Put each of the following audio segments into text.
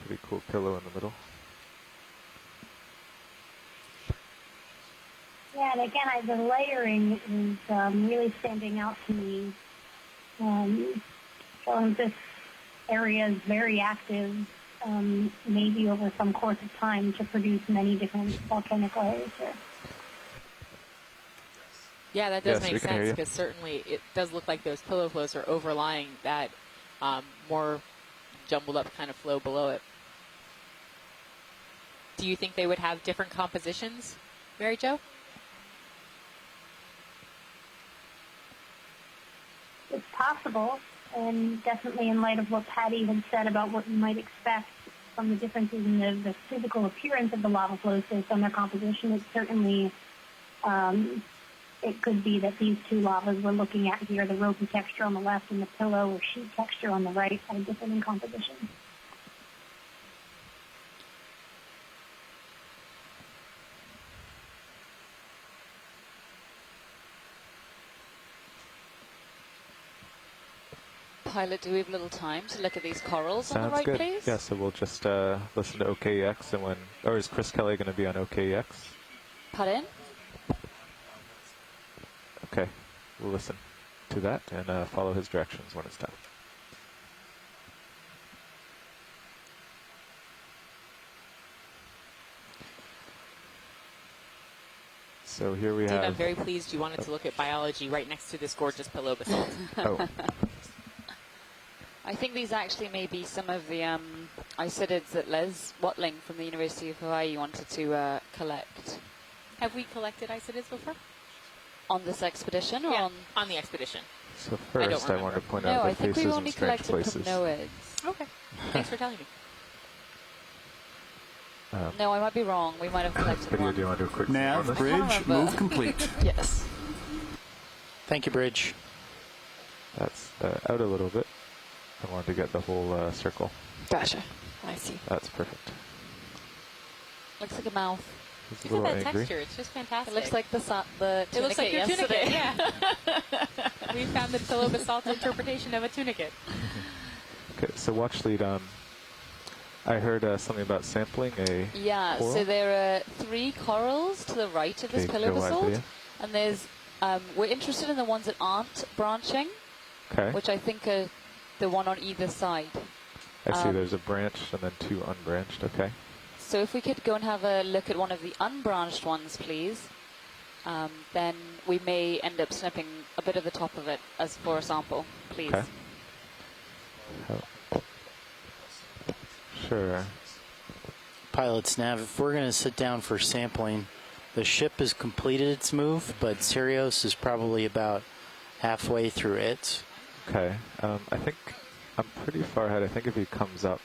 Pretty cool pillow in the middle. Yeah, and again, the layering is really standing out to me. Showing this area is very active, maybe over some course of time to produce many different volcanic layers here. Yeah, that does make sense, because certainly it does look like those pillow flows are overlying that more jumbled up kind of flow below it. Do you think they would have different compositions, Mary Jo? It's possible, and definitely in light of what Patty had said about what you might expect from the differences in the physical appearance of the lava flows based on their composition, it's certainly, it could be that these two lavas we're looking at here, the ropey texture on the left and the pillow or sheet texture on the right, are different in composition. Pilot, do we have a little time to look at these corals Sounds on the right, good. please? Yeah, so we'll just listen to OKEX, and or is Chris Kelly going to be on OKEX? Pardon? Okay, we'll listen to that and follow his directions when it's done. So here we have... I'm very pleased you wanted to look at biology right next to this gorgeous pillow basalt. Oh. I think these actually may be some of the isidids that Les Watling from the University of Hawaii wanted to collect. Have we collected isidids before? On this expedition? Or on the expedition. So first, I want to point out I the think faces we in only strange collected places. Prognoids. Okay, thanks for telling me. No, I might be wrong. We might have collected one. Do you want to do a quick Nav, bridge, move complete. Yes. Thank you, bridge. That's out a little bit. I wanted to get the whole circle. Gotcha. I see. That's perfect. Looks like a mouth. It's Look a at little that angry. texture. It's just fantastic. It looks like the tunicate It looks like your yesterday. tunicate, yeah. We found the pillow basalt interpretation of a tunicate. Okay, so watch lead. I heard something about sampling a coral. So there are 3 corals to the right of this pillow basalt, and there's we're interested in the ones that aren't branching, which I think are the one on either side. I see there's a branched and then 2 unbranched. Okay. So if we could go and have a look at one of the unbranched ones, please, then we may end up snipping a bit of the top of it as for a sample, please. Okay. Sure. Pilots, Nav, if we're going to sit down for sampling, the ship has completed its move, but Sirius is probably about halfway through it. Okay. I think I'm pretty far ahead. I think if he comes up,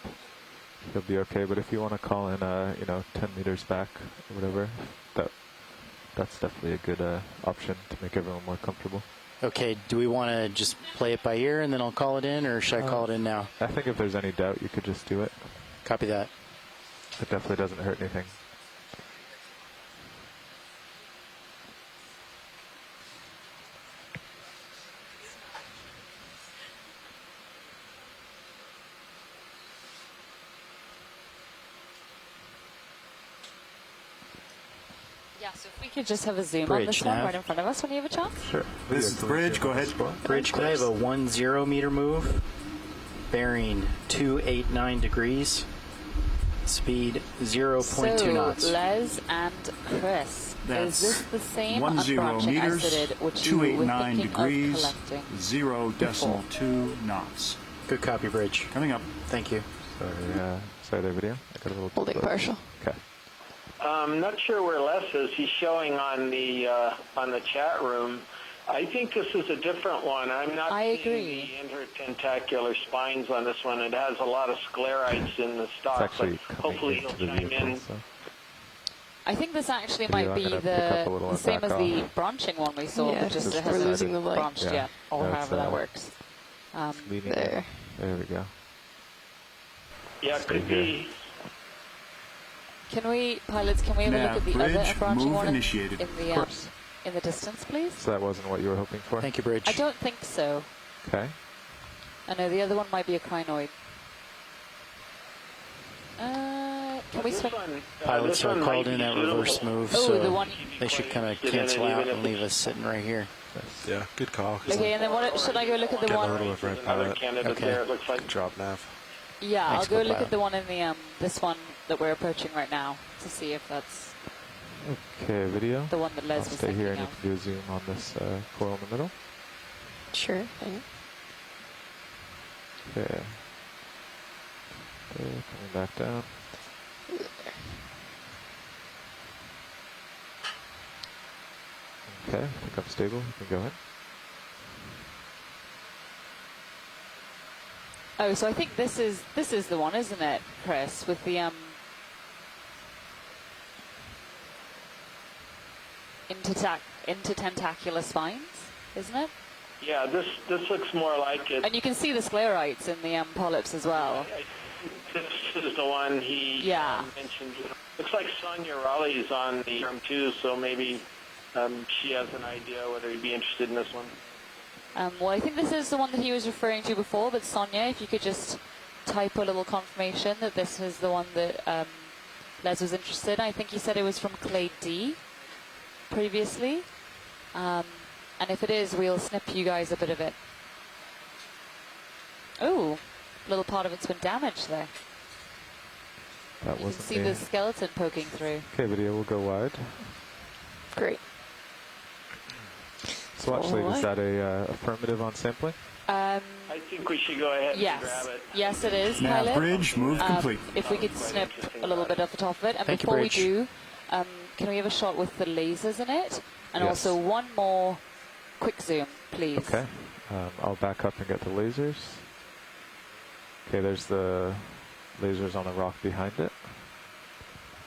he'll be okay. But if you want to call in, 10 meters back or whatever, that's definitely a good option to make everyone more comfortable. Okay, do we want to just play it by ear and then I'll call it in, or should I call it in now? I think if there's any doubt, you could just do it. Copy that. It definitely doesn't hurt anything. Yeah, so if we could just have a zoom Bridge, on this one Nav. right in front of us when you have a chance. Sure. This is the bridge. Go ahead. Bridge, could I have a 10 meter move? Bearing 289 degrees. Speed 0.2 knots. Les and Chris, That's is this the same 10 unbranching meters, isidid which you were 289 thinking degrees, of collecting? 0.2 knots. Good copy, Bridge. Coming up. Thank you. Sorry there, video. I got a little Holding partial. Okay. I'm not sure where Les is. He's showing on the chat room. I think this is a different one. I'm not seeing the intertentacular spines on this one. It has a lot of sclerites in the stock, but hopefully he'll chime in. So. I think this actually might be the same as the branching one we saw, but just it hasn't branched yet, or however that works. There. There we go. Yeah, it could be. Can we, pilots, can we have a look at the other branching one in the distance, please? So that wasn't what you were hoping for? Thank you, Bridge. I don't think so. Okay. I know the other one might be a crinoid. Can we swing? Pilots are called in that reverse move, so they should kind of cancel out and leave us sitting right here. Yeah, good call. Okay, and then should I go look at the one? A little bit right pilot. Okay. Good drop nav. Yeah, I'll go look at the one in the this one that we're approaching right now to see if that's okay. Video. The one that Les was stay here and of. you can do a zoom on this coil in the middle. Sure. Okay. Coming back down. Okay, I think I'm stable. You can go ahead. Oh, so I think this is the one, isn't it, Chris? With the intertentacular spines, isn't it? Yeah, this looks more like it. And you can see the sclerites in the polyps as well. This is the one he mentioned. Looks like Sonia Raleigh's on the term too, so maybe she has an idea whether he'd be interested in this one. Well, I think this is the one that he was referring to before, but Sonia, if you could just type a little confirmation that this is the one that Les was interested in. I think he said it was from Clade D previously. And if it is, we'll snip you guys a bit of it. Oh, a little part of it's been damaged there. That you wasn't can see the skeleton poking through. Okay, video will go wide. Great. So actually, is that a affirmative on sampling? I think we should go ahead and grab it. Yes, it is, Nav pilot. bridge, move complete. If we could snip a little bit off the top of it. And Thank you, before we bridge. do, can we have a shot with the lasers in it? And also one more quick zoom, please. Okay. I'll back up and get the lasers. Okay, there's the lasers on the rock behind it.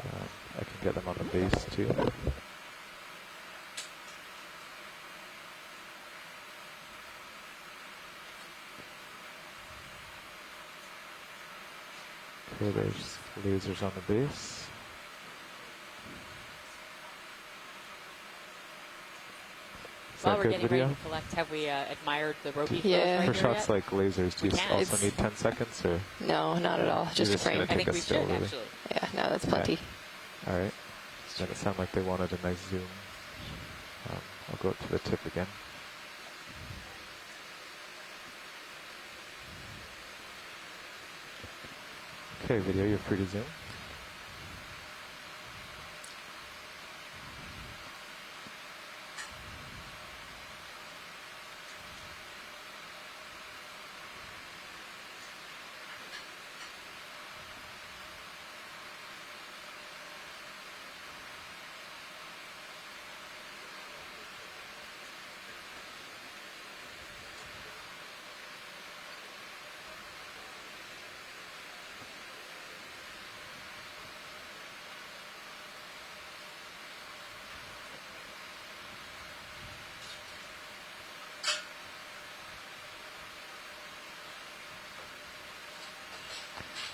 I can get them on the base too. Okay, there's lasers on the base. While we're getting ready to collect, have we admired the ROV? Yeah. For shots like lasers, do you also need 10 seconds? Or No, not at all. Just a frame. I think we should, really? actually. Yeah, no, that's plenty. All right. Then it sounded like they wanted a nice zoom. I'll go up to the tip again. Okay, video, you're free to zoom.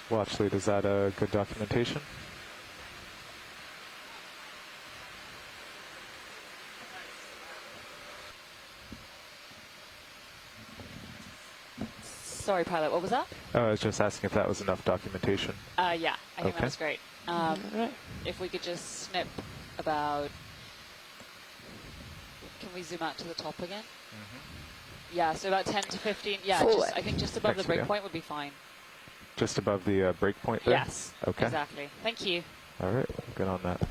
Watch lead, is that a good documentation? Sorry, pilot, what was that? Oh, I was just asking if that was enough documentation. Yeah, I think that was great. If we could just snip about... Can we zoom out to the top again? Yeah, so about 10 to 15. Yeah, I think just above the breakpoint would be fine. Just above the breakpoint there? Yes, okay. Exactly. Thank you. All right, good on that.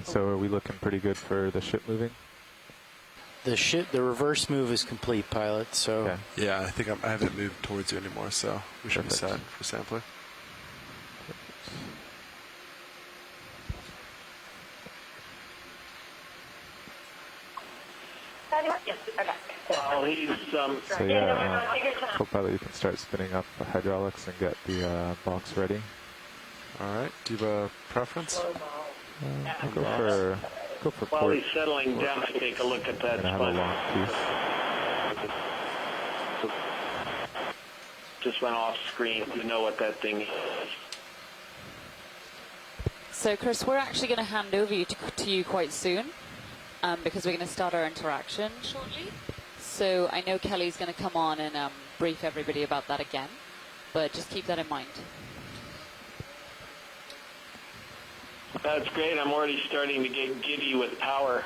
So are we looking pretty good for the ship moving? The reverse move is complete, pilot. So okay. Yeah, I think I haven't moved towards you anymore, so we should be set for sampling. Well, he's so yeah, co-pilot, you can start spinning up the hydraulics and get the box ready. All right. Do you have a preference? I'll go for while port. he's settling down, I take a look at that And I have a long piece. Just went off screen. You know what that thing is. So, Chris, we're actually going to hand over to you quite soon because we're going to start our interaction shortly. So I know Kelly's going to come on and brief everybody about that again, but just keep that in mind. That's great. I'm already starting to get giddy with power.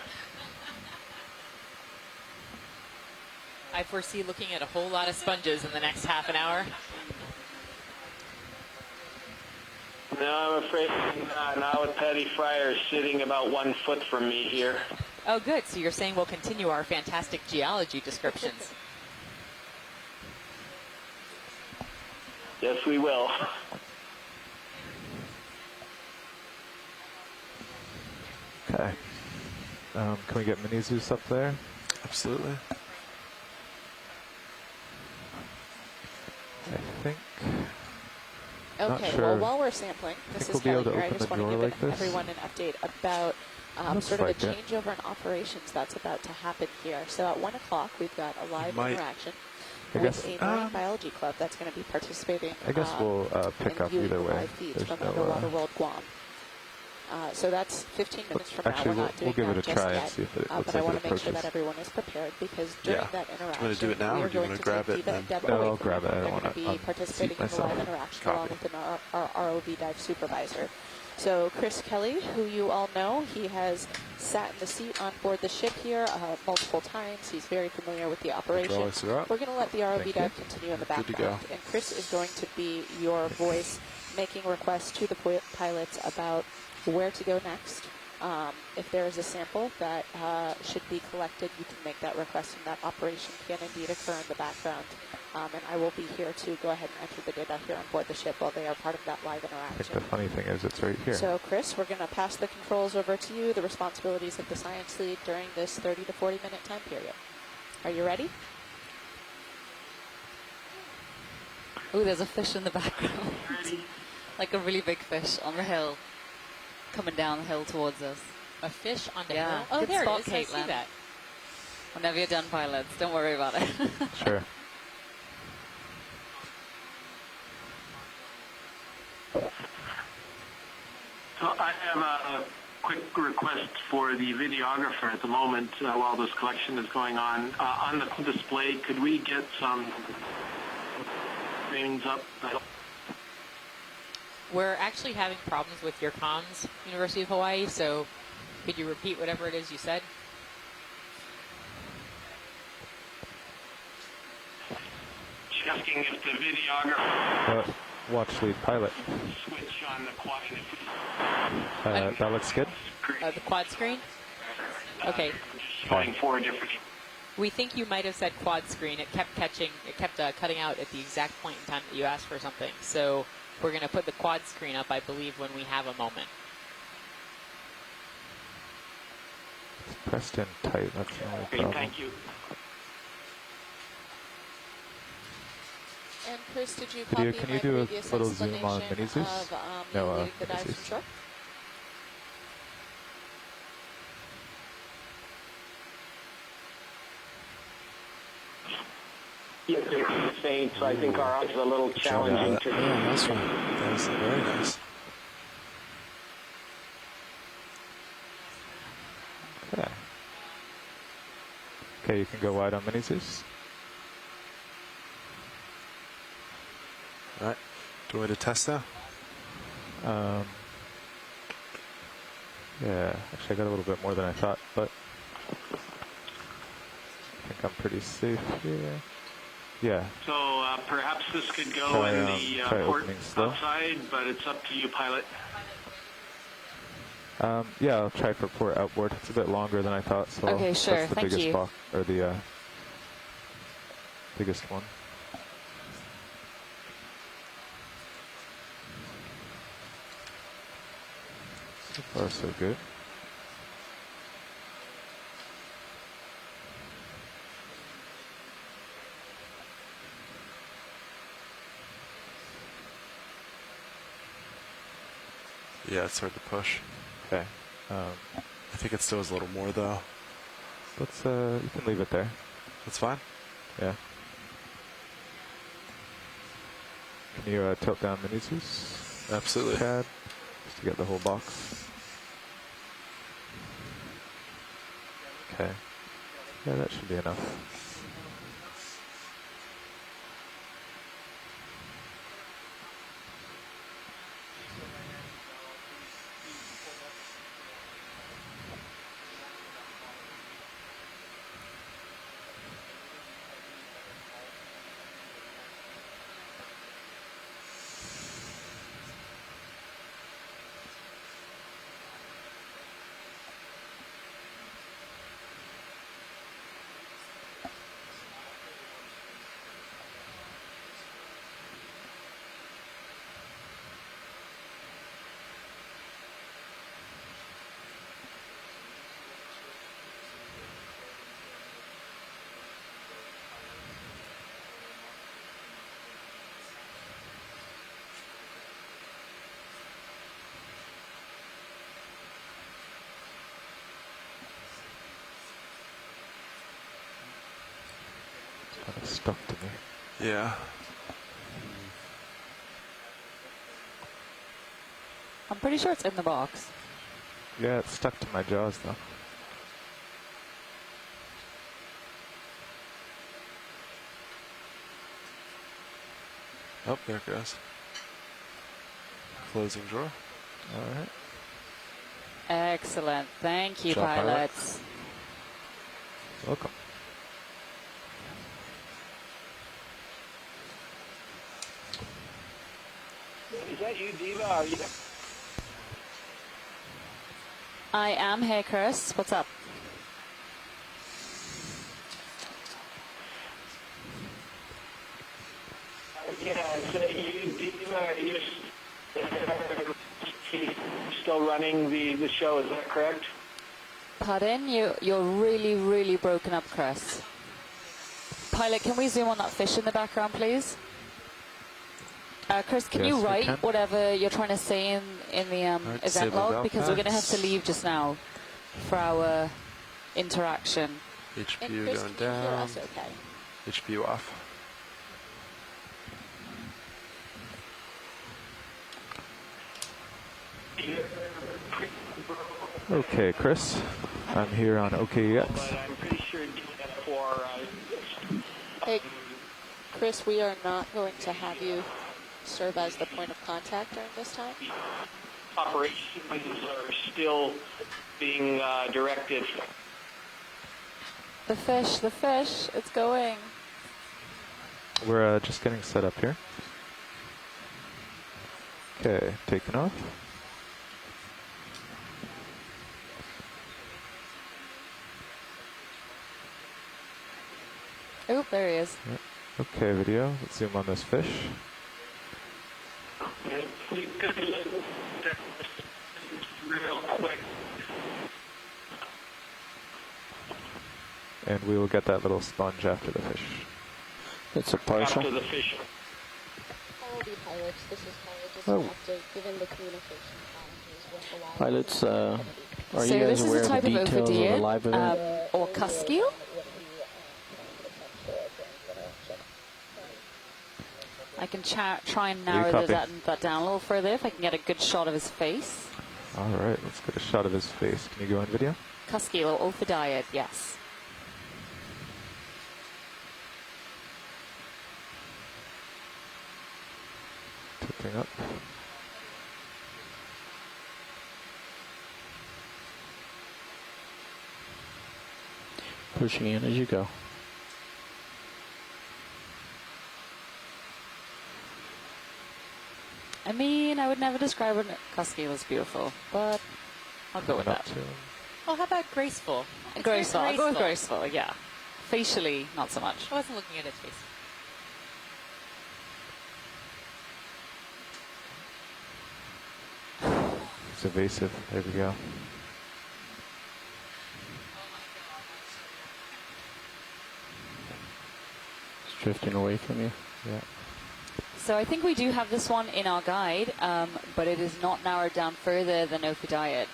I foresee looking at a whole lot of sponges in the next half an hour. No, I'm afraid not with Patty Fryer sitting about 1 foot from me here. Oh, good. So you're saying we'll continue our fantastic geology descriptions. Yes, we will. Okay. Can we get Mini Zeus up there? Absolutely. I think. Okay, sure. well, while we're sampling, this is Kelly here. I just want to give everyone an update about sort of the changeover in operations that's about to happen here. So at 1 o'clock, we've got a live interaction with a marine biology club that's going to be participating. I guess we'll pick up either way. Live feeds from Underwater World Guam. So that's 15 minutes from now. We're not doing give it a just try yet, and see if it looks but I like want it to make sure approaches. that everyone is prepared because during that interaction, Do you want to do it now, or do you want to grab it? No, I'll grab it. I don't want to be participating in the live interaction along with our ROV dive supervisor. So Chris Kelly, who you all know, he has sat in the seat on board the ship here multiple times. He's very familiar with the operation. We're going to let the ROV dive continue in the background. And Chris is going to be your voice making requests to the pilots about where to go next. If there is a sample that should be collected, you can make that request, and that operation can indeed occur in the background. And I will be here to go ahead and enter the data here on board the ship while they are part of that live I interaction. think the funny thing is it's right here. So, Chris, we're going to pass the controls over to you, the responsibilities of the science lead during this 30 to 40-minute time period. Are you ready? Oh, there's a fish in the background. Like a really big fish on the hill, coming down the hill towards us. A fish on the Yeah. hill? Oh, Good there spot, it is. I see Caitlin. that. Whenever you're done, pilots, don't worry about it. Sure. So I have a quick request for the videographer at the moment while this collection is going on. On the display, could we get some things up? We're actually having problems with your comms, University of Hawaii, so could you repeat whatever it is you said? Asking if the videographer watch lead pilot. switch on the quad. That looks good. The quad screen? Okay. Showing 4 different. We think you might have said quad screen. It kept cutting out at the exact point in time that you asked for something. So we're going to put the quad screen up, I believe, when we have a moment. It's pressed in tight. That's the only Okay, problem. thank you. And Chris, did you Video, copy can my you do a previous little zoom on explanation Mini Zeus? of No, leading the dive Mini from Zeus. shore? Yes, it's faint, so I think our odds are a little challenging to. Yeah, nice one. That was very nice. Okay. Okay, you can go wide on Mini Zeus. All right. Do you want me to test now? Yeah, actually I got a little bit more than I thought, but I think I'm pretty safe here. Yeah. So perhaps this could go Try, in the try port opening slow. outside, but it's up to you, pilot. Yeah, I'll try for port outboard. It's a bit longer than I thought, so Okay, sure. that's the Thank biggest you. block, or the biggest one. So far, so good. Yeah, it's hard to push. Okay. I think it still is a little more, though. Let's, you can leave it there. That's fine. Yeah. Can you tilt down Mini Zeus? Absolutely. Pad, just to get the whole box. Okay. Yeah, that should be enough. Kind of stuck to me. Yeah. I'm pretty sure it's in the box. Yeah, it's stuck to my jaws though. Oh, there it goes. Closing drawer. All right. Excellent. Thank you, Good job, pilot. pilots. Welcome. Is that you, Diva? Are you? I am. Hey, Chris. What's up? Yeah, is that you, Diva? Are you still running the show? Is that correct? Pardon? You're really, really broken up, Chris. Pilot, can we zoom on that fish in the background, please? Chris, can Yes, you we write can. whatever you're trying to say in the event disable log? bell Because we're going to have packs. to leave just now for our interaction. HPU going down. HPU off. Okay, Chris. I'm here on OKEX. But I'm pretty sure for Hey, Chris, we are not going to have you serve as the point of contact during this time. operations are still being directed. The fish, it's going. We're just getting set up here. Okay, taking off. Oh, there he is. Yep. Okay, video. Let's zoom on this fish. Real quick. And we will get that little sponge after the fish. It's a partial. After the fish. All the pilots, this is just Oh. active, given the communication challenges with the law. Pilots, are So you guys this is aware a of type the of details of the Ophidiid, live event? or Cuskeel. I can try and narrow copy? that down a little further if I can get a good shot of his face. All right, let's get a shot of his face. Can you go in video? Cuskeel or Ophidiid, yes. Tipping up. Pushing in as you go. I mean, I would never describe a Cuskeel as beautiful, but I'll go with Coming up that. to him. Oh, how about graceful? It's very Graceful. I'll go with graceful, yeah. Facially, not so much. I wasn't looking at its face. It's evasive. There we go. It's drifting away from you. Yeah. So I think we do have this one in our guide, but it is not narrowed down further than Ophidiid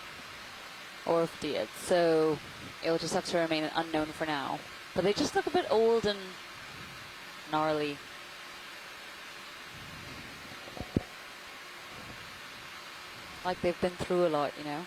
or Ophidiid. So it'll just have to remain an unknown for now. But they just look a bit old and gnarly. Like they've been through a lot, you know?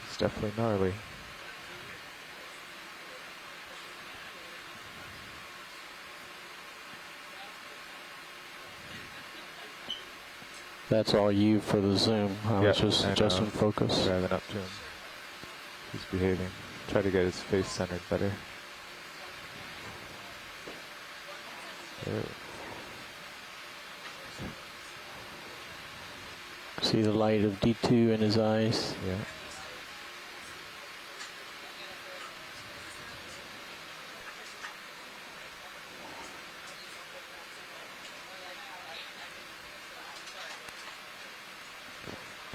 It's definitely gnarly. That's all you for the zoom. I was just I know. adjusting focus. Driving up to him. He's behaving. Try to get his face centered better. There. See the light of D2 in his eyes. Yeah.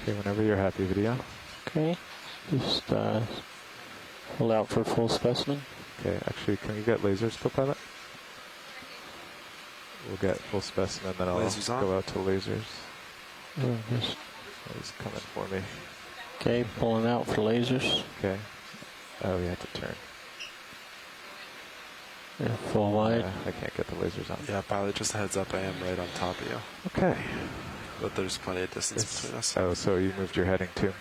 Okay, whenever you're happy, video. Okay. Just hold out for full specimen. Okay, actually, can we get lasers, co-pilot? We'll get full specimen, then I'll go out to lasers. Oh, He's coming for me. Okay, pulling out for lasers. Okay. Oh, we had to turn. Yeah, full wide. I can't get the lasers on. Yeah, pilot, just a heads up, I am right on top of you. Okay. But there's plenty of distance between us. Oh, so you moved your heading too?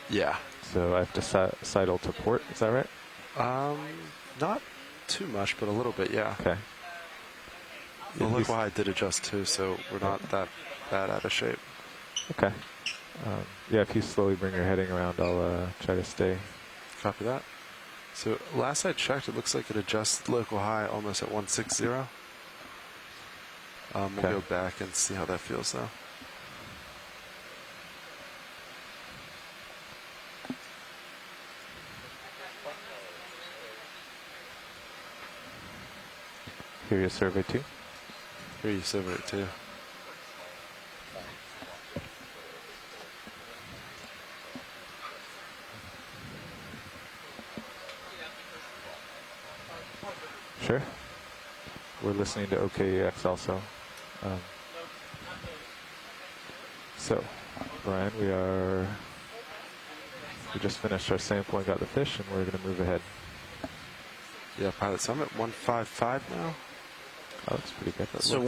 Yeah. So I have to sidle to port, is that right? Not too much, but a little bit, yeah. Okay. The local height did adjust too, so we're not that bad out of shape. Okay. Yeah, if you slowly bring your heading around, I'll try to stay. Copy that. So last I checked, it looks like it adjusts local high almost at 160. We'll go back and see how that feels though. Hear you survey 2. Hear you survey 2. Sure. We're listening to OKEX also. So, Brian, we just finished our sample and got the fish, and we're going to move ahead. Yeah, pilot, so I'm at 155 now. That looks pretty good. So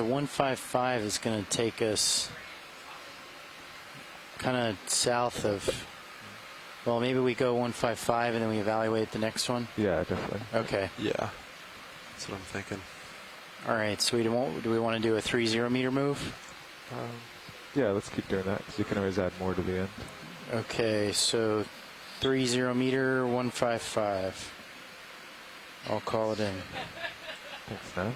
155 is going to take us kind of south of. Well, maybe we go 155 and then we evaluate the next one. Yeah, definitely. Okay. Yeah, that's what I'm thinking. All right. So do we want to do a 30 meter move? Yeah, let's keep doing that because you can always add more to the end. Okay, so 30 meter 155. I'll call it in. Thanks, Nav.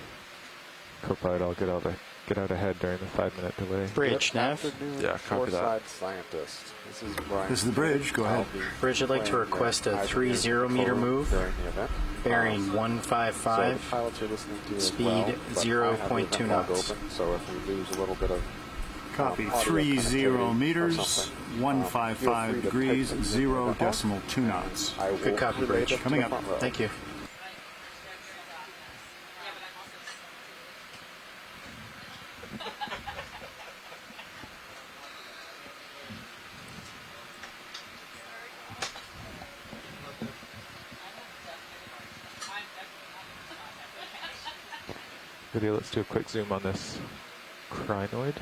Co-pilot, I'll get out ahead during the 5-minute delay. Bridge, Nav. Yeah, copy that. Scientist. This is Brian. This is the bridge. Go ahead. Bridge, I'd like to request a 30 meter move. Bearing 155. So pilots are listening to speed well, 0.2 knots. Open, so if we lose a little bit of Copy. 30 meters, 155 degrees, 0.2 knots. Good copy, Bridge. Coming up. Thank you. Video, let's do a quick zoom on this crinoid.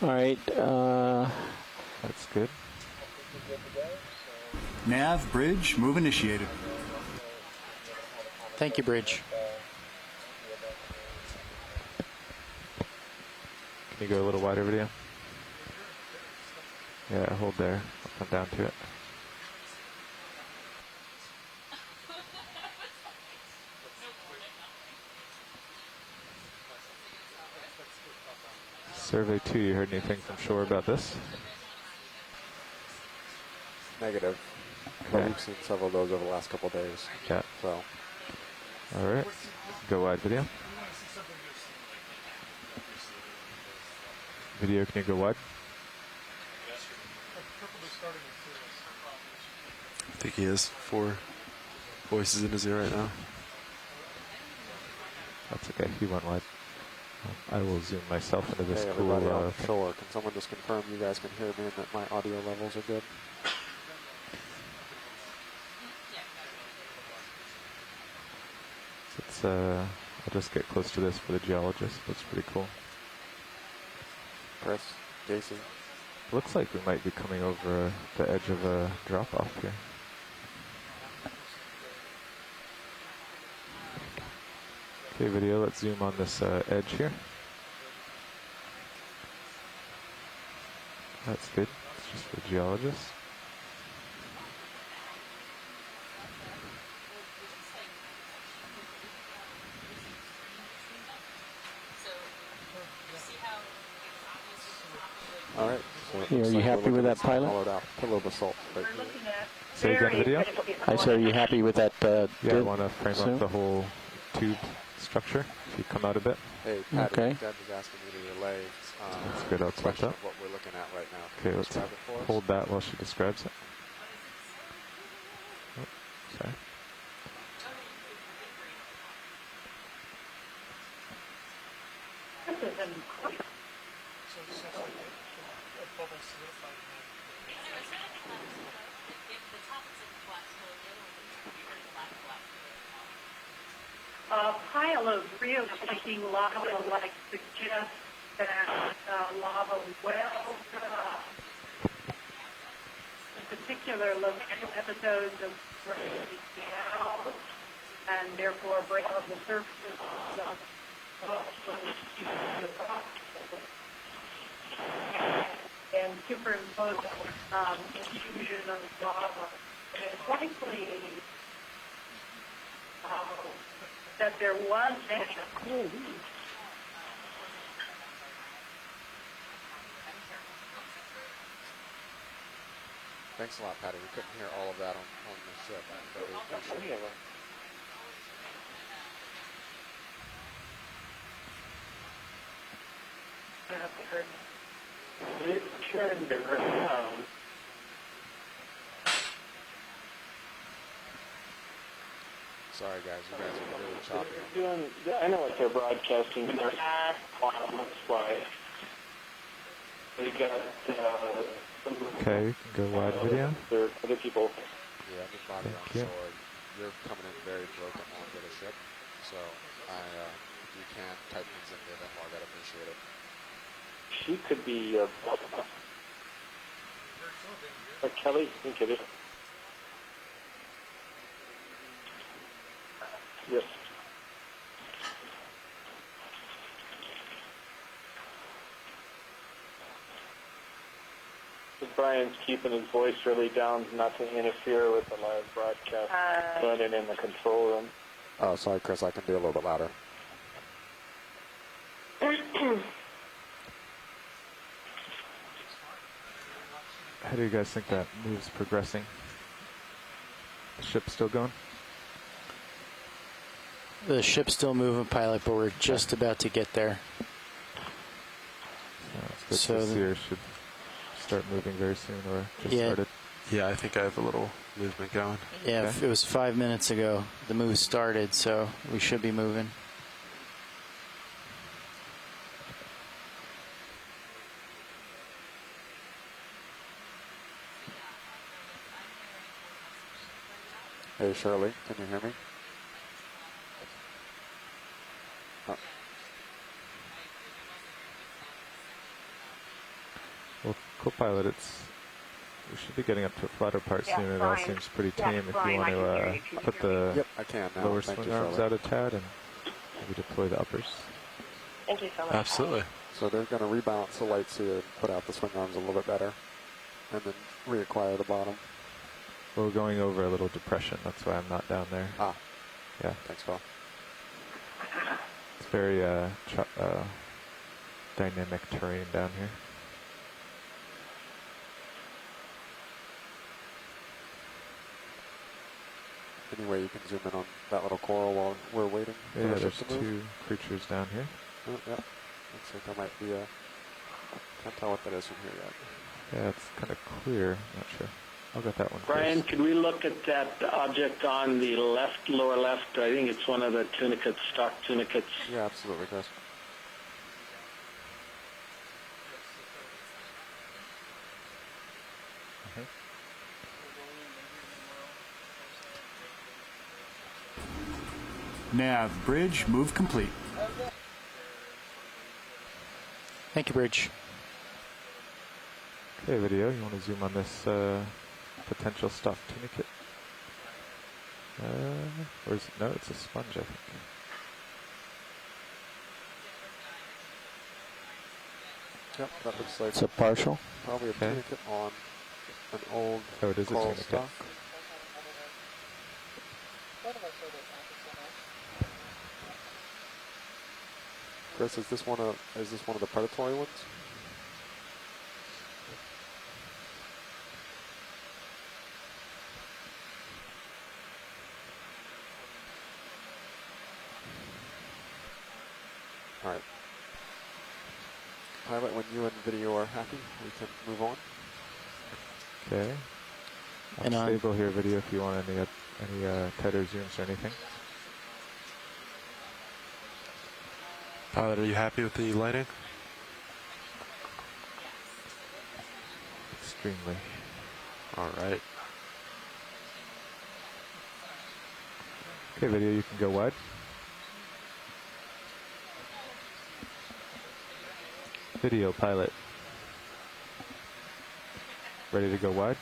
All right. That's good. Nav, bridge, move initiated. Thank you, Bridge. Can you go a little wider, video? Yeah, hold there. I'll come down to it. Survey 2, you heard anything from shore about this? Negative. Okay. But we've seen several of those over the last couple of days. Yeah. So. All right. Go wide, video. Video, can you go wide? I think he has 4 voices in his ear right now. That's okay. He went wide. I will zoom myself into this cool. Everybody on shore, can someone just confirm you guys can hear me and that my audio levels are good? It's I'll just get close to this for the geologist. Looks pretty cool. Chris, Jason. Looks like we might be coming over the edge of a drop-off here. Okay, video, let's zoom on this edge here. That's good. It's just for geologists. All right. So Are you happy with that pilot? Hollowed out. Put a little basalt right here. Say again, video? I said, are you happy with that? Yeah, I want to frame up the whole tube structure. If you come out a bit. Hey, Patty, Okay. Deb is asking me to relay That's good. I'll a touch question up. of what we're looking at right now. Can Okay, you let's describe it for us? hold that while she describes it. Oh, sorry. A pile of real leaking lava like suggests that lava wells up. In particular, local episodes of breaking down and therefore break up the surface of and superimpose infusion of lava. And it's likely that there was a cool. Thanks a lot, Patty. We couldn't hear all of that on the ship, but we appreciate it. It turned around. Sorry, guys. You guys are really choppy. I know what they're broadcasting. They're looks like they got some. Okay, you can go wide video. There are other people. Yeah, everybody on Thank you. shore. You're coming in very broken onto the ship. So, if you can type things into the event log, I'd appreciate it. She could be. Kelly, I think it is. Yes. Brian's keeping his voice really down not to interfere with the live broadcast running in the control room. Oh, sorry, Chris. I can be a little bit louder. How do you guys think that move's progressing? The ship's still going? The ship's still moving, pilot, but we're just about to get there. So the Sears should start moving very soon, or just started. Yeah, I think I have a little movement going. Yeah, Okay. it was 5 minutes ago. The move started, so we should be moving. Hey, Shirley, can you hear me? Oh. Well, co-pilot, we should be getting up to a flatter part soon. It all Brian. seems pretty Yeah, tame. If Brian, you want I can hear to you. Can you put hear me? the Yep, I can now. lower Thank swing you, arms Shirley. out a tad and maybe deploy the uppers. Thank you so much. Absolutely. So they're going to rebalance the lights here and put out the swing arms a little bit better, and then reacquire the bottom. We're going over a little depression. That's why I'm not down there. Ah. Yeah. Thanks, Phil. It's very dynamic terrain down here. Anyway, you can zoom in on that little coral while we're waiting for Yeah, the there's ship to move. 2 creatures down here. Oh, yeah. Looks like there might be a... Can't tell what that is from here yet. Yeah, it's kind of clear. Not sure. I'll get that one Brian, first. could we look at that object on the left, lower left? I think it's one of the tunicates, stock tunicates. Yeah, absolutely, Chris. Nav bridge move complete. Thank you, Bridge. Okay, video. You want to zoom on this potential stock tunicate? Or is it? No, it's a sponge, I think. Yep, that looks like It's a partial. probably a Okay. tunicate on an old Oh, it is a coral tunicate. stock. Chris, is this one of the predatory ones? pilot, when you and video are happy, we can move on. Okay. And on- Stable here, video, if you want any tighter zooms or anything. Pilot, are you happy with the lighting? Extremely. All right. Okay, video, you can go wide. Video, pilot. Ready to go wide?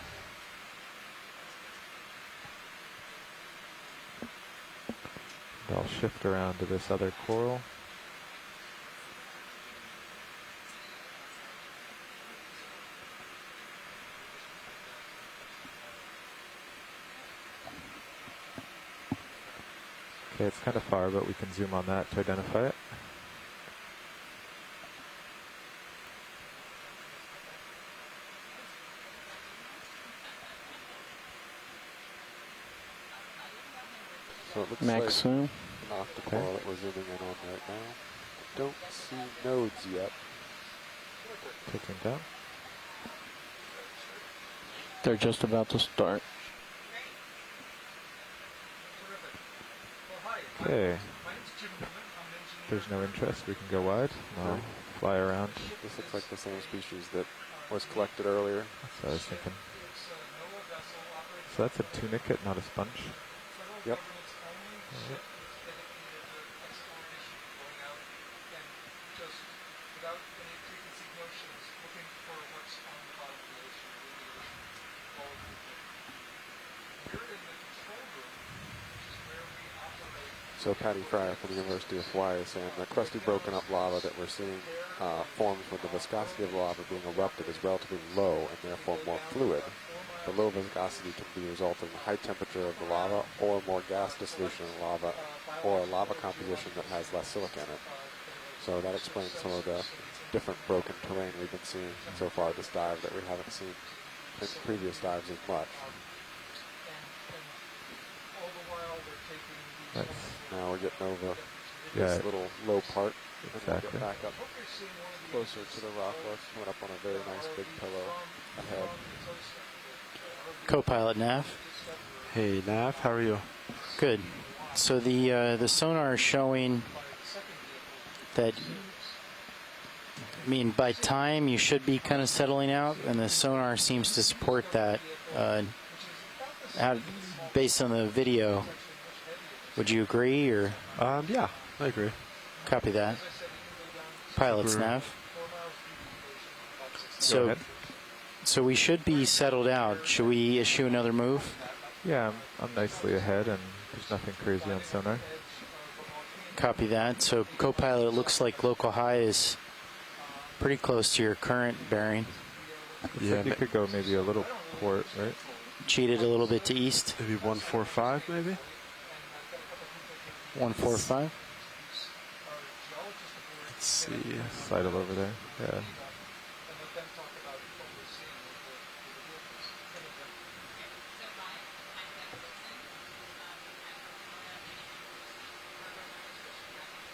And I'll shift around to this other coral. Okay, it's kind of far, but we can zoom on that to identify it. So it looks Max like zoom. an octocoral that we're zooming in on right now. Don't see nodes yet. Taking down. They're just about to start. Okay. If there's no interest, we can go wide. I'll fly around. This looks like the same species that was collected earlier. That's what I was thinking. So that's a tunicate, not a sponge. Yep. Alright. So Patty Fryer from the University of Hawaii is saying the crusty broken up lava that we're seeing forms when the viscosity of the lava being erupted is relatively low and therefore more fluid. The low viscosity can be a result of the high temperature of the lava or more gas dissolution in lava or a lava composition that has less silica in it. So that explains some of the different broken terrain we've been seeing so far this dive that we haven't seen in previous dives as much. Nice. Now we're getting over Yeah. this little low part and we'll Exactly. get back up closer to the rock ledge, coming up on a very nice big pillow ahead. Co-pilot Nav. Hey, Nav, how are you? Good. So the sonar is showing that, I mean, by time you should be kind of settling out, and the sonar seems to support that. Based on the video, would you agree, or? Yeah, I agree. Copy that. Pilot's Super. Nav. Go ahead. So we should be settled out. Should we issue another move? Yeah, I'm nicely ahead, and there's nothing crazy on sonar. Copy that. So co-pilot, it looks like local high is pretty close to your current bearing. Looks Yeah, like you could go maybe a little port, right? Cheated a little bit to east. maybe 145, maybe? 145. Let's see. Slide it over there. Yeah.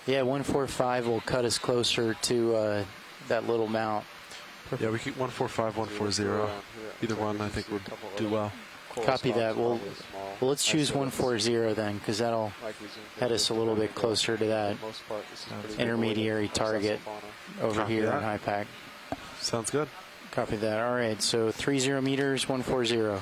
Yeah, 145 will cut us closer to that little mount. Yeah, we keep 145, 140. Either one, I think, would do well. Copy that. Well, let's choose 140 then, because that'll head us a little bit closer to that intermediary target over Copy here that. on high pack. Sounds good. Copy that. All right, so 30 meters, 140.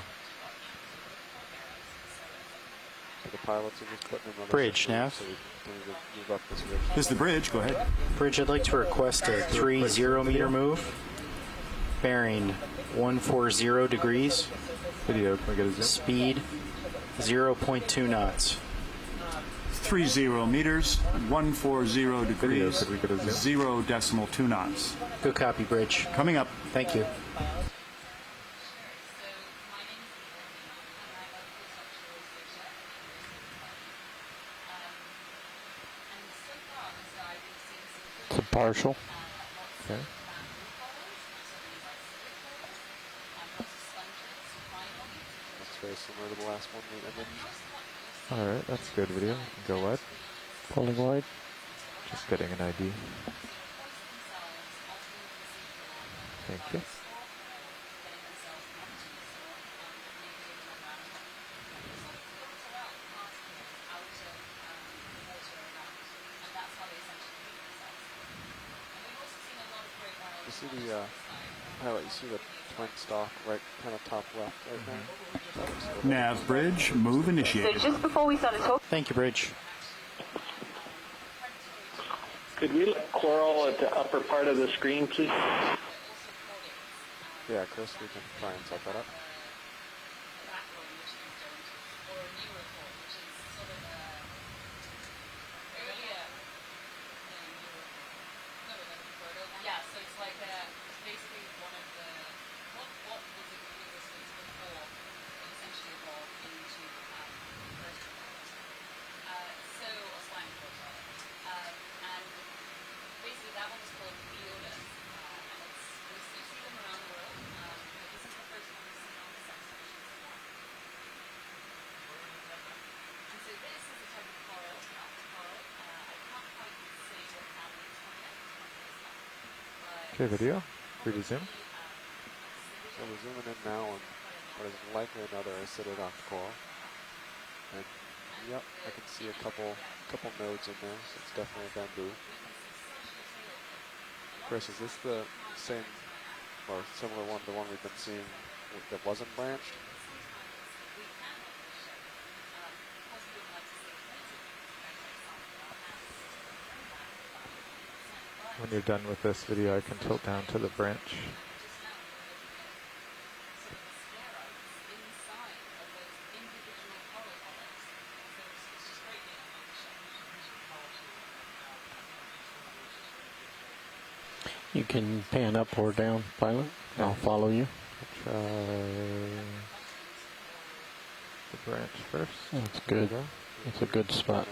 The pilots are just putting another Bridge, Nav. so we continue to move up this ridge. This is the bridge. Go ahead. Bridge, I'd like to request a 30 meter move. Bearing 140 degrees. Video, can we get a zoom? Speed 0.2 knots. 30 meters, 140 degrees, could we get a zoom? 0.2 knots. Good copy, Bridge. Coming up. Thank you. It's a partial. Okay. That's very similar to the last one we imaged. Alright, that's good video. You can go wide. Pulling wide. Just getting an ID. Thank you. You see the pilot, you see the twin stalk right kind of top left right now? Nav bridge, move initiated. So just before we started talking... Thank you, Bridge. Could we let Coral at the upper part of the screen, please? Yeah, Chris, we can try and set that up. Okay, video. Free to zoom. So we're zooming in now on what is likely another acidic octocoral. And yep, I can see a couple nodes in there, so it's definitely a bamboo. Chris, is this the same or similar one to the one we've been seeing that wasn't branched? When you're done with this video, I can tilt down to the branch. You can pan up or down, pilot. I'll follow you. Try the branch first. That's good. That's a good spot.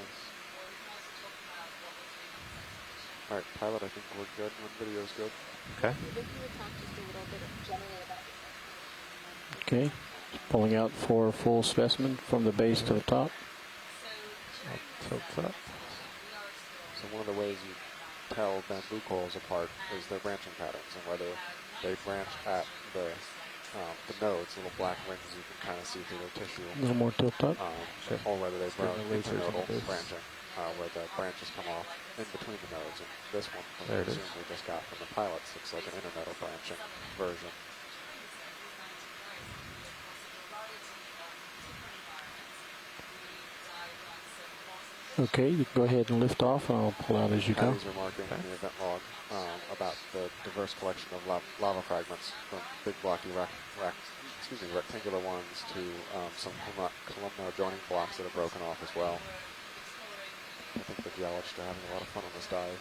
All right, pilot, I think we're good when video's good. Okay. Okay. Pulling out for a full specimen from the base to the top. I'll tilt up. So one of the ways you tell bamboo corals apart is their branching patterns and whether they branch at the nodes, little black rings you can kind of see through their tissue. A little more tilt up. Or whether they branch the lasers internodal in the base. branching, where the branches come off in between the nodes. And this one, from There the it is. zoom we just got from the pilots, looks like an internodal branching version. Okay, you can go ahead and lift off, and I'll pull out as you go. Patty's remarking in the event log about the diverse collection of lava fragments from big blocky rectangular ones to some columnar joining blocks that are broken off as well. I think the geologists are having a lot of fun on this dive.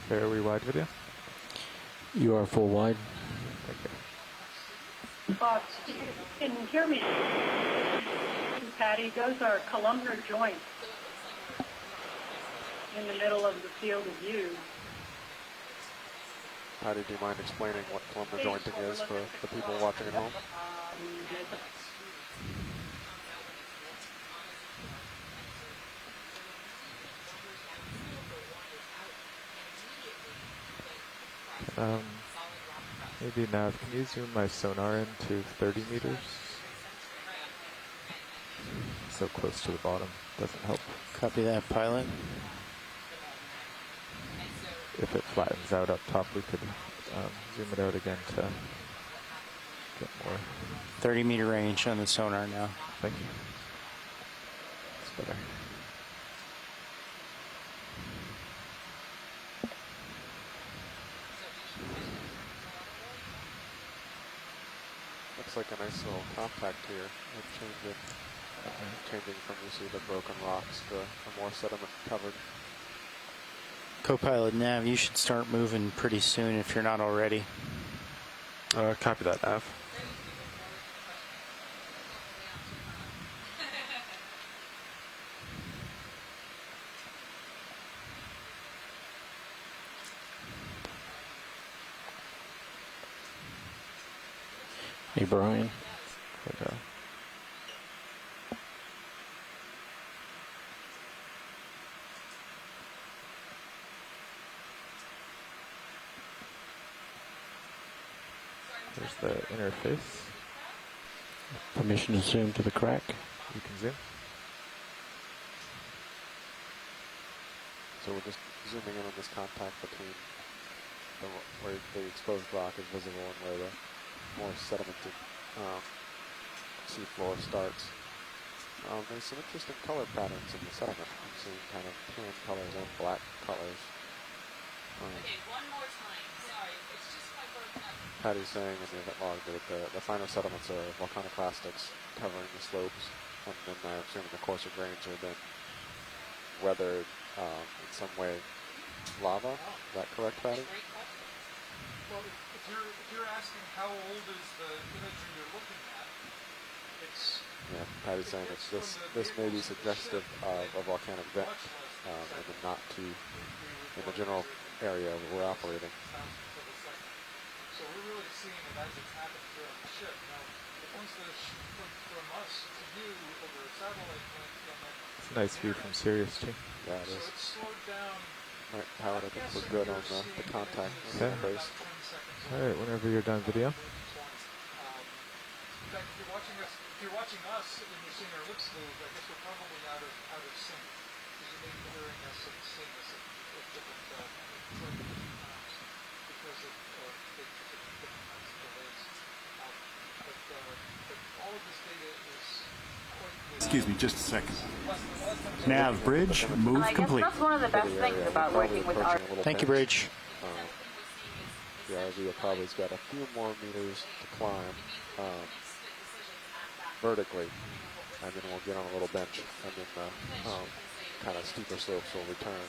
Very wide video. You are full wide. Bob, can you hear me? Patty, those are columnar joints in the middle of the field of view. Patty, do you mind explaining what columnar jointing is for the people watching at home? Maybe Nav, can you zoom my sonar in to 30 meters? So close to the bottom doesn't help. Copy that, pilot. If it flattens out up top, we could zoom it out again to get more. 30-meter range on the sonar now. Thank you. That's better. Looks like a nice little contact here. Changing from you see the broken rocks to a more sediment covered. Co-pilot Nav, you should start moving pretty soon if you're not already. Copy that, Nav. Hey, Brian. But, there's the interface. Permission to zoom to the crack. You can zoom. So we're just zooming in on this contact between where the exposed rock is visible and where the more sedimented seafloor starts. There's some interesting color patterns in the sediment. I'm seeing kind of tan colors and black colors. Okay, one more time. Sorry, it's just my broken up. Patty's saying in the event log that the finer sediments are volcaniclastics covering the slopes, and then I'm assuming the coarser grains are then weathered in some way lava. Is that correct, Patty? Well, if you're asking how old is the imagery you're looking at, it's... Yeah, Patty's saying this may be suggestive of a volcanic vent, and then not in the general area where we're operating. So we're really seeing it as it's happening here on the ship. Now, the ones that are from us to you over a satellite link, it's a nice view from Sirius too. Yeah, it is. So it's slowed down. All right, Howard, I think we're good on the contact interface. All right, whenever you're done video. In fact, if you're watching us and you're seeing our lips move, I guess we're probably out of sync. Because you may be hearing us and seeing us at different times because of different kinds of delays. But all of this data is quite good. Excuse me, just a second. Nav bridge, move complete. That's one of the best things about working with our... Thank you, Bridge. The ROV probably has got a few more meters to climb vertically, and then we'll get on a little bench, and then the kind of steeper slopes will return.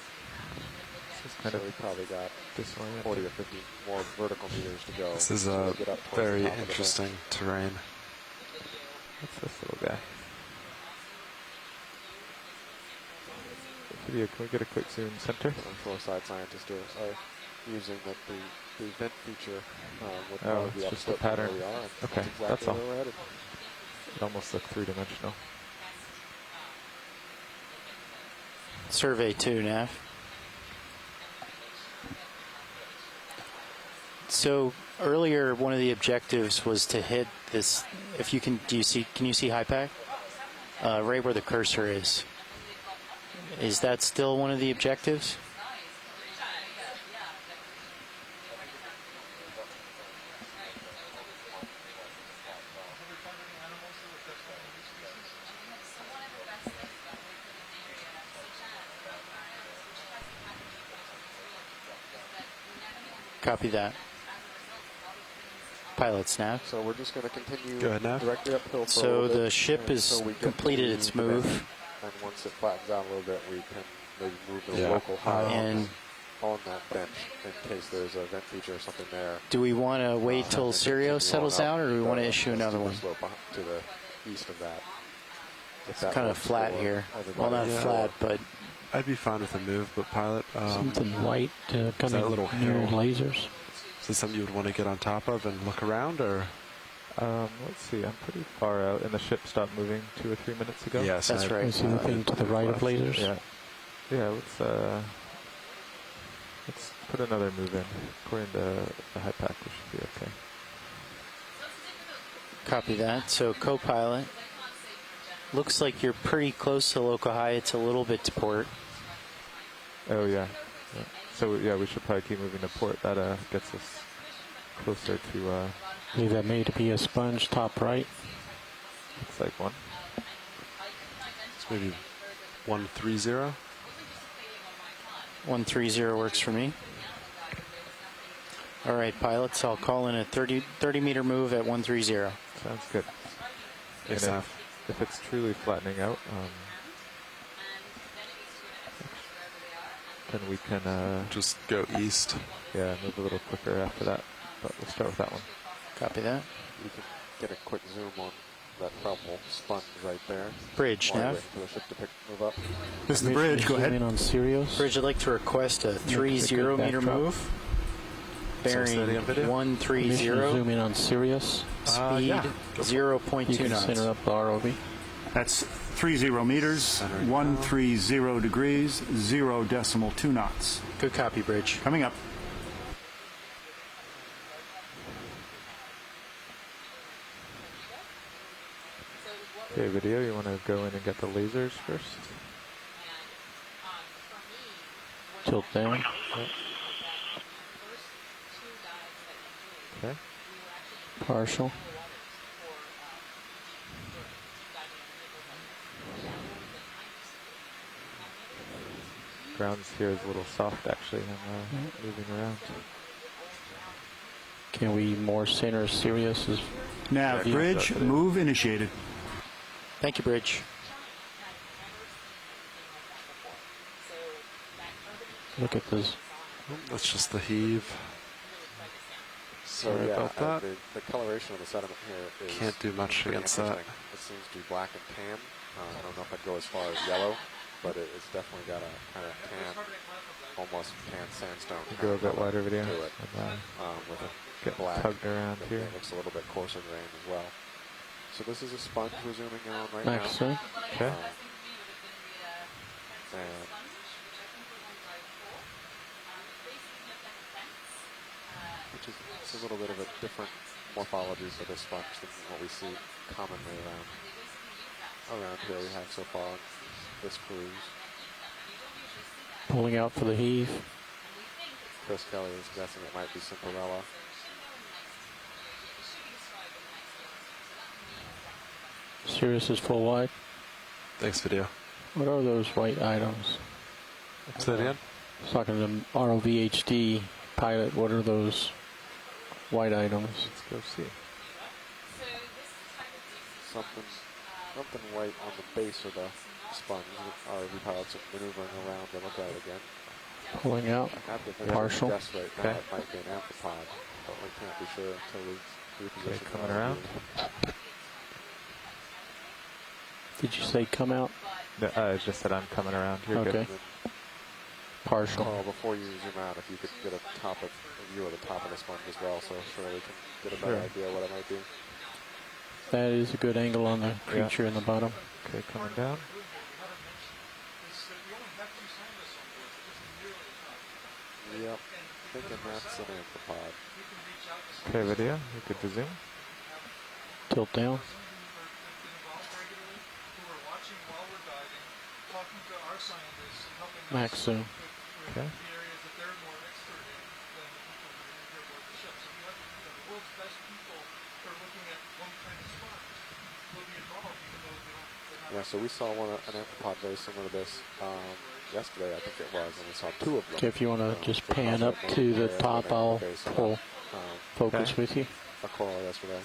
Kind so we probably got 40 or 50 more vertical meters to go. This is so a we'll very interesting terrain. What's this little guy? Video, can we get a quick zoom center? Shoreside scientists are using that the vent feature would probably be it's just a upslope from pattern. where we are. Okay, Exactly that's all. where we're headed. It almost looked three-dimensional. Survey 2, Nav. So earlier, one of the objectives was to hit this. If you can, can you see HiPAC? Right where the cursor is. Is that still one of the objectives? Copy that. Pilot's nav. So we're just going to continue Go ahead, Nav. directly uphill for a So little bit, the ship and has until we get completed to its the move. bench. And once it flattens out a little bit, we can maybe move the Yeah. local high And on that bench in case there's a vent feature or something there. do we want to wait till And then Sirio continue settles on up out, or do we want to the issue another one? slope to the east of that. It's kind of flat here. Well, not Yeah. flat, but I'd be fine with a move, but Pilot, Something white coming that little near hill? lasers. is this something you would want to get on top of and look around, or? Let's see, I'm pretty far out, and the ship stopped moving 2 or 3 minutes ago. Yes, that's right. Is he looking to the right of lasers? Yeah. Yeah, let's put another move in. According to the HiPAC, we should be okay. copy that. So co-pilot. Looks like you're pretty close to local high. It's a little bit to port. Oh, yeah. So, yeah, we should probably keep moving to port. That gets us closer to... I believe that may be a sponge top right. looks like one. It's maybe 130. 130 works for me. All right, pilots, I'll call in a 30 meter move at 130. Sounds good. Yes, And Nav. if it's truly flattening out, then we can Just go east. yeah, move a little quicker after that. But we'll start with that one. Copy that. You can get a quick zoom on that probable sponge right there. Bridge, While Nav. waiting for the ship to move up. This is the bridge. Go Zoom ahead. in on Sirius. Bridge, I'd like to request a 30 good meter backdrop. move. bearing Permission to 130. zoom in on Sirius. Speed Yeah. 0.2 You can knots. center up the ROV. That's 30 meters, 130 degrees, 0.2 knots. Good copy, Bridge. Coming up. Okay, video, you want to go in and get the lasers first? Tilt down. Yep. Okay. Partial. Grounds here is a little soft actually. I'm moving around. Can we more center Sirius? Nav bridge, move initiated. Thank you, Bridge. Look at this. That's just the heave. So Sorry yeah, about that. The coloration of the sediment here is Can't do much pretty against that. interesting. It seems to be black and tan. I don't know if I'd go as far as yellow, but it's definitely got a kind of tan, almost tan sandstone. Go a bit wider video. To it, And, with a get black tugged around that here. looks a little bit coarser grained as well. So this is a sponge we're zooming in on right Max, now. Okay. And which is it's a little bit of a different morphology for this sponge than what we see commonly around here we have so far on this cruise. Pulling out for the heave. Chris Kelly is guessing it might be Cinderella. Sirius is full wide. Thanks, video. What are those white items? Say that again? I was talking to the ROV pilot. What are those white items? Let's go see. Something white on the base of the sponge. Our RV pilots are maneuvering around to look at it again. Pulling out. I have to think Partial. guess right now Okay. it might be an amphipod, but we can't be sure until we reposition. Okay, coming the around. RV. Did you say come out? No, I just said I'm coming around. You're Okay. good. Partial. Carl, before you zoom out, if you could get a view of the top of the sponge as well, so we can get a better Sure. idea what it might be. That is a good angle on the creature in the bottom. Okay, coming down. Yep, thinking that's an amphipod. Okay, video, you could to zoom. Tilt down. Max zoom. Okay. Yeah, so we saw an amphipod very similar to this yesterday, I think it was, and we saw two of them. Okay, if you want to just pan up to the top, I'll pull focus with you. A coral yesterday.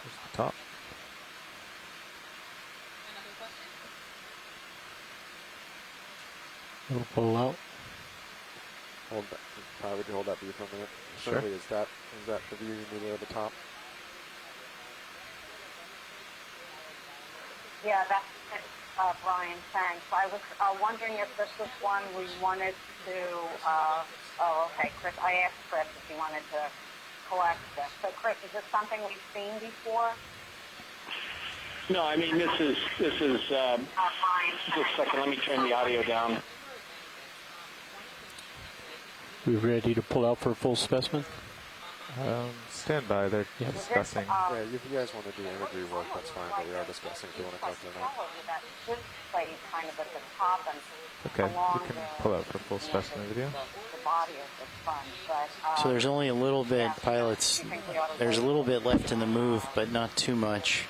There's the top. It'll pull out. Hold that. Would you hold that view for a minute? Sure. Shirley, is that the view you needed at the top? Yeah, that's Brian, thanks. I was wondering if this was one we wanted to, okay, Chris, I asked Chris if he wanted to collect this. So, Chris, is this something we've seen before? No, I mean, this is just a second, let me turn the audio down. We ready to pull out for a full specimen? Stand by, they're discussing. Yeah, if you guys want to do imagery work, that's fine, but we are discussing if you want to collect it or not. That should play kind of at the top and Okay, along you can pull out for full specimen video. the body of the sponge. But, So there's only a little bit, pilots, there's a little bit left in the move, but not too much.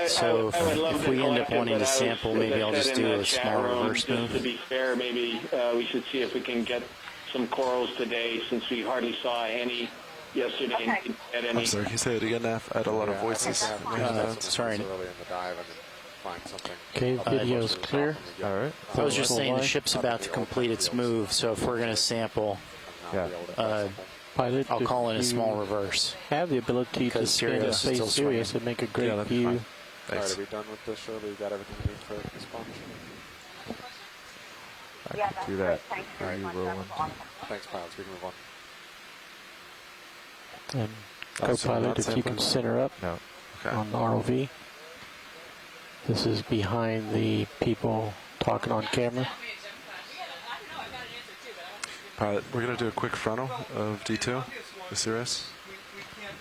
So if we end up wanting to sample, maybe I'll just do a small reverse move. To be fair, maybe we should see if we can get some corals today, since we hardly saw any yesterday. And get any. I'm sorry, can you say it again, Naf? I had a lot of voices. Sorry. Okay, video's clear. All right. I was just saying the ship's about to complete its move, so if we're going to sample, Pilot, I'll if call it a you small reverse. Have the ability to Because spin and Sirius is face still Sirius swinging. and make a great Yeah, that'd be view. fine. All right, Thanks. are we done with this, Shirley? You got everything you need for the sponge? I Yeah, can that's do great. that. Thanks Are very you much. rolling? That was awesome. Thanks, pilots. We can move on. And Oh, so co-pilot, not if you can sampling? center up No. Okay. on the ROV. This is behind the people talking on camera. Pilot, we're going to do a quick frontal of D2 with Sirius.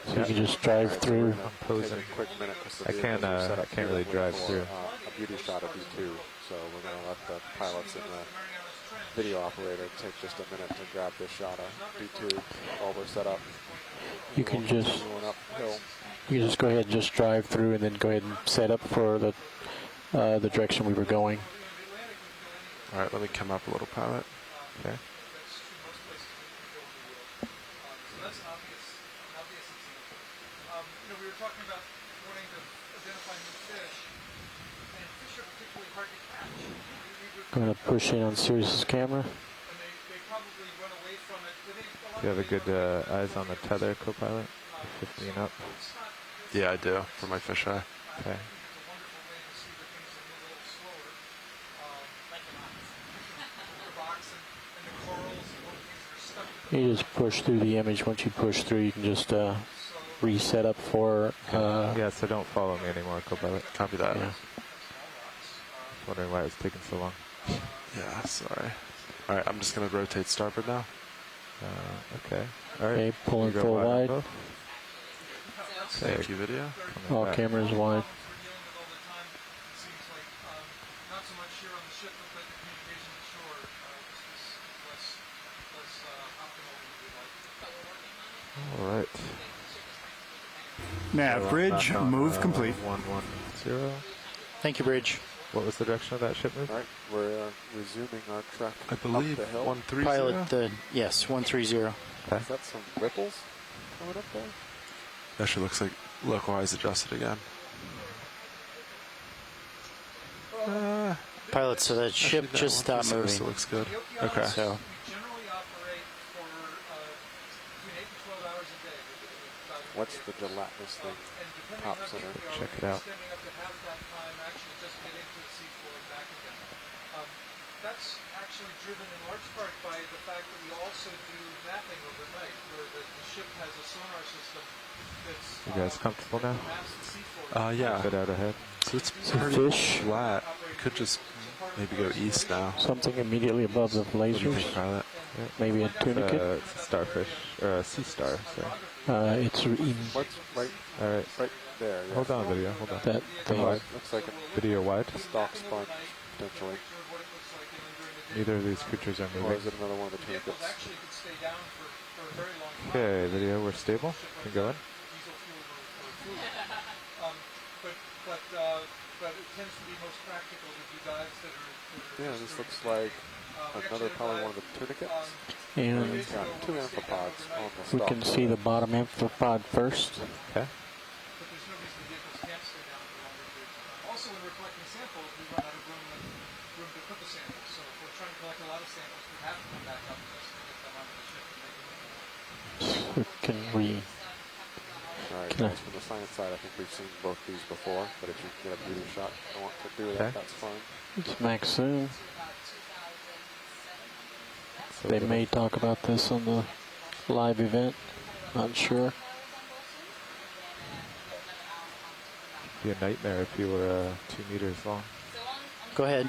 So you can just drive through. I'm posing. Take a quick minute because the I can't, vehicles are set I up can't really beautifully drive for, through. a beauty shot of D2, so we're going to let the pilots and the video operator take just a minute to grab this shot of D2 while we're set up. You can just Continuing uphill. you can just go ahead and just drive through, and then go ahead and set up for the direction we were going. All right, let me come up a little, pilot. Okay. We were talking about wanting to identify new fish, and fish are particularly hard to catch. Going to push in on Sirius's camera. And they probably run away from it. Do you have a good eyes on the tether, co-pilot? 15 up. Yeah, I do, for my fisheye. Okay. You just push through the image. Once you push through, you can just reset up for. Yeah, so don't follow me anymore, co-pilot. Copy that. Yeah. Wondering why it was taking so long. Yeah, sorry. All right, I'm just going to rotate starboard now. Okay. All right. Okay, pulling You go full on wide. both. Thank you, video. Coming All back. cameras wide. Not so much here on the ship, but the communication ashore is less optimal than we'd like. All right. Nav bridge, move complete. 110. Thank you, Bridge. What was the direction of that ship move? All right, we're resuming our trek I believe up the hill. 130. Pilot, yes, 130. Is that some ripples coming up there? Actually looks like localized adjusted again. Pilot, so that ship Actually, that just stopped 137 moving. still looks good. Okay. So We generally operate for between 8 and 12 hours a day. What's the gelatinous thing? Top center. Check it out. Extending up to half that time, actually just get into the seafloor and back again. That's actually driven in large part by the fact that we also do mapping overnight, where the ship has a sonar system that's You guys comfortable now? maps the seafloor. Yeah. Bit out ahead. So it's Some pretty fish. flat. Could just maybe go east now. Something immediately above the What do you think, lasers. pilot? Maybe a tunicate. It's a starfish, or a sea star, sorry. It's in What's right All right. there? Yeah. Hold on, video. Hold on. that thing. Wide. Looks like Video wide. a stock sponge, potentially. Neither of these creatures are Or is moving. it another one of the tunicates? Actually could stay down for a very long time. Okay, video. We're stable. Can go in. Diesel fuel or fuel. But it tends to be most practical to do dives that are Yeah, this looks like another, probably one of the tunicates. And It's got two amphipods on the we stock. can see the bottom amphipod first. Okay. but there's no reason the vehicles can't stay down for longer periods of time. Also, when we're collecting samples, we run out of room to put the samples. So if we're trying to collect a lot of samples, we have to come back up just to get them onto the ship and make them. So can we? All right, Can I- guys, from the science side, I think we've seen both these before, but if you can get a beauty shot, I want to do Okay. that, that's fine. It's max zoom. So They it'll may talk about this on the live event. Not sure. be a nightmare if you were 2 meters long. Go ahead.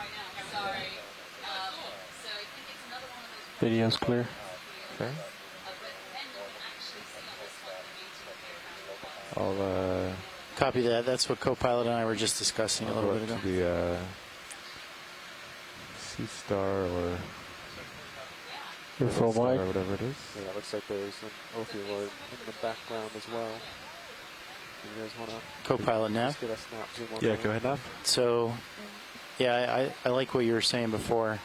Video's clear. Okay. I'll Copy that. That's what co-pilot and I were just discussing a little go bit up ago. to the Sea Star or You're full Star wide. or whatever it is. Yeah, it looks like there's an opioid in the background as well. You guys want to Co-pilot now. get a snap zoom on Yeah, that? go ahead now. So, yeah, I like what you were saying before.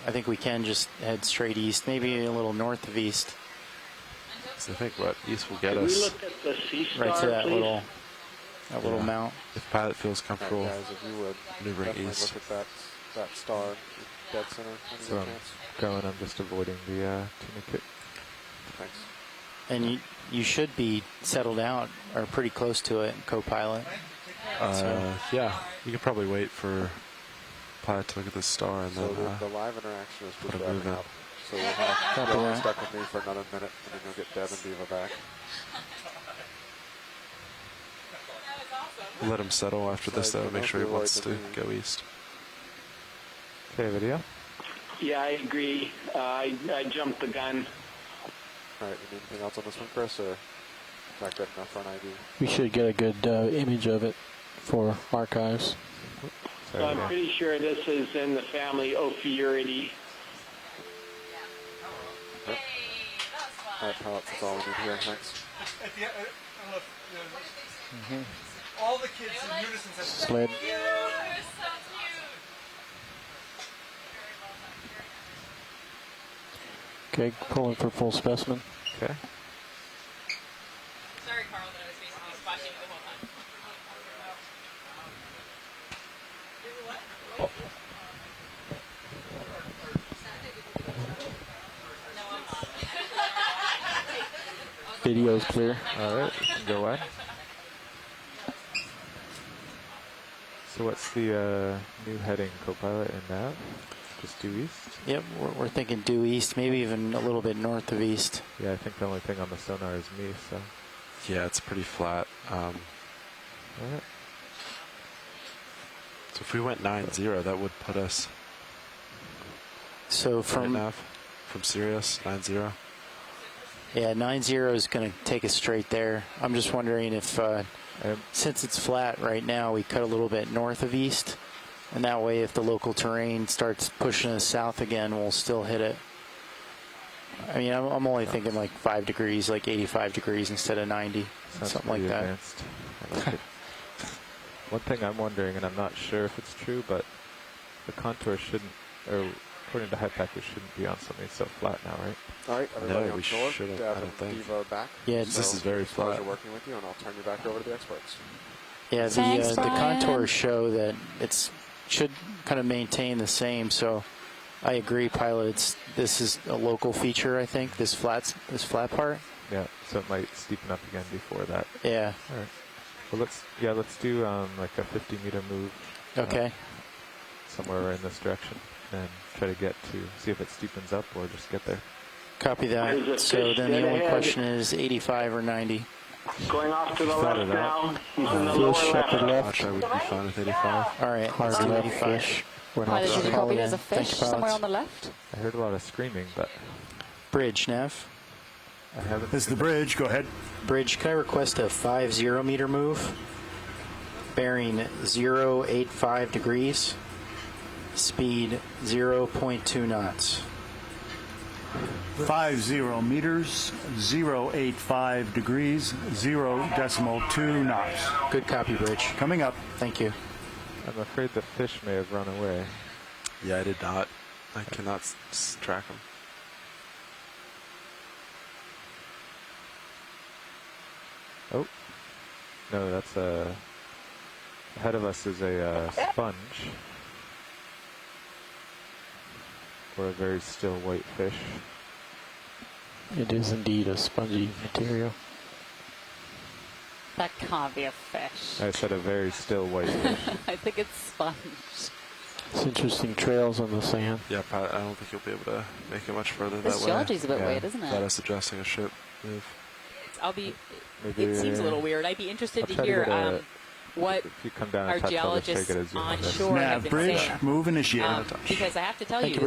I think we can just head straight east, maybe a little north of east, So I think what east will get Can we us. look at the Sea Star, right to that please? little Yeah. mount. If pilot feels All right, comfortable guys, if you would maneuvering definitely east. look at that star, dead center. Any So I'm chance? going, I'm just avoiding the tunicate. Thanks. And you should be settled out or pretty close to it, co-pilot. Yeah, you could probably wait for pilot to look at the star and So then the live interaction is put just a move wrapping in. up. So we'll have Dylan stuck with me for another minute, and then you'll get Deb and Diva back. Let him settle after this, though. Make sure he wants to go east. Okay, video. Yeah, I agree. I jumped the gun. All right, you need anything else on this one, Chris, or is that good enough for an ID? We should get a good image of it for archives. So I'm pretty sure this is in the family Ophiuridae. Yep. All right, pilots, that's all we need here. Thanks. All the kids in unison said, Sled. Okay, pulling for full specimen. Okay. Sorry, Carl, that I was basically splashing you the whole time. Video's clear. All right, we can go wide. So what's the new heading, co-pilot and nav? Just due east? Yep, we're thinking due east, maybe even a little bit north of east. Yeah, I think the only thing on the sonar is me, so. Yeah, it's pretty flat. All right. So if we went 9-0, that would put us So from Sirius 9-0. Yeah, 9-0 is going to take us straight there. I'm just wondering if, since it's flat right now, we cut a little bit north of east, and that way if the local terrain starts pushing us south again, we'll still hit it. I mean, I'm only thinking like 5 degrees, like 85 degrees instead of 90, Sounds something like pretty that. advanced. I like it. One thing I'm wondering, and I'm not sure if it's true, but the contour shouldn't, or according to Hypacker, shouldn't be on something so flat now, right? All right, everybody No, on we shore. shouldn't, Deb I don't and think. Diva are back. Yeah, This is very It's a pleasure flat. working with you, and I'll turn you back over to the experts. Yeah, Thanks, the Brian. contours show that it's should kind of maintain the same. So I agree, pilot. This is a local feature, I think. This flat part. Yeah, so it might steepen up again before that. Yeah. All right. Well, let's do like a 50-meter move. Okay. Somewhere in this direction, and try to get to see if it steepens up or just get there. Copy There's that. a So fish then the dead only ahead. question is 85 or 90. Going off to the Thought left it out. now. He's in the lower shepherd left. left. I would be fine with 85. All right. Hard let's do left 85. fish. We're not Pilot, did you sure. copy Yeah. there's a Thank fish you, somewhere pilots. on the left? I heard a lot of screaming, but Bridge, Nav. I haven't. This is the bridge. Go ahead. Bridge, can I request a 50 meter move? Bearing 085 degrees. Speed 0.2 knots. 50 meters, 085 degrees, 0.2 knots. Good copy, Bridge. Coming up. Thank you. I'm afraid the fish may have run away. Yeah, I did not. I cannot track him. Oh, no, that's ahead of us is a sponge, or a very still white fish. It is indeed a spongy material. That can't be a fish. I said a very still white fish. I think it's sponge. It's interesting trails on the sand. Yeah, Pat, I don't think you'll be able to make it much further This that way. geology's a bit weird, isn't it? Without us adjusting a ship move. Maybe It seems a little weird. I'd be interested I'll to try to hear get a- what if you come down our and touch, I'll just try to geologists get a zoom on on this. shore have Nav been bridge, saying. move initiated. Because I have to tell Thank you, you